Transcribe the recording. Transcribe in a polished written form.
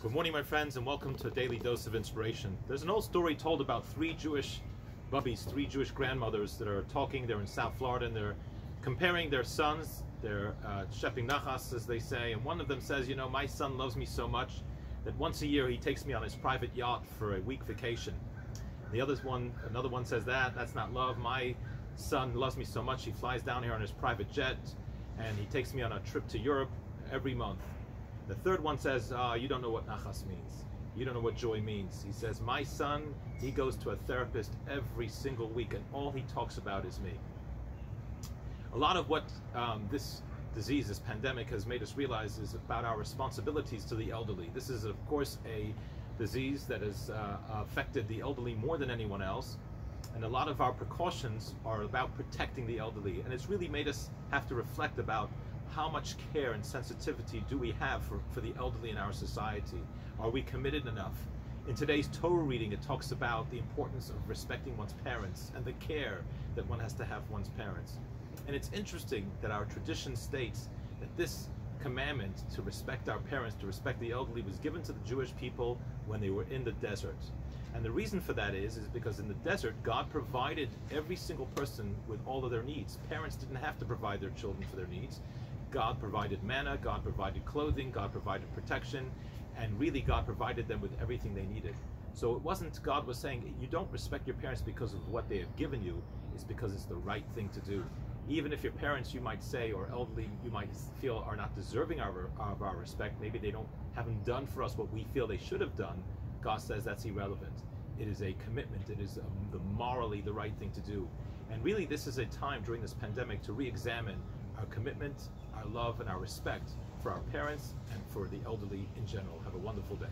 Good morning, my friends, and welcome to a daily dose of inspiration. There's an old story told about three Jewish bubbies, three Jewish grandmothers that are talking. They're in South Florida, and they're comparing their sons. They're shepping nachas, as they say, and one of them says, you know, my son loves me so much that once a year he takes me on his private yacht for a week vacation. Another one says that's not love. My son loves me so much he flies down here on his private jet and he takes me on a trip to Europe every month. The third one says, you don't know what nachas means. You don't know what joy means. He says, my son, he goes to a therapist every single week and all he talks about is me. A lot of what this disease, this pandemic has made us realize is about our responsibilities to the elderly. This is, of course, a disease that has affected the elderly more than anyone else. And a lot of our precautions are about protecting the elderly. And it's really made us have to reflect about how much care and sensitivity do we have for the elderly in our society? Are we committed enough? In today's Torah reading, it talks about the importance of respecting one's parents and the care that one has to have one's parents. And it's interesting that our tradition states that this commandment to respect our parents, to respect the elderly, was given to the Jewish people when they were in the desert. And the reason for that is because in the desert, God provided every single person with all of their needs. Parents didn't have to provide their children for their needs. God provided manna, God provided clothing, God provided protection, and really God provided them with everything they needed. So it wasn't God was saying, you don't respect your parents because of what they have given you, it's because it's the right thing to do. Even if your parents, you might say, or elderly, you might feel are not deserving of our respect, maybe they haven't done for us what we feel they should have done, God says that's irrelevant. It is a commitment, it is morally the right thing to do. And really this is a time during this pandemic to re-examine our commitment, our love, and our respect for our parents and for the elderly in general. Have a wonderful day.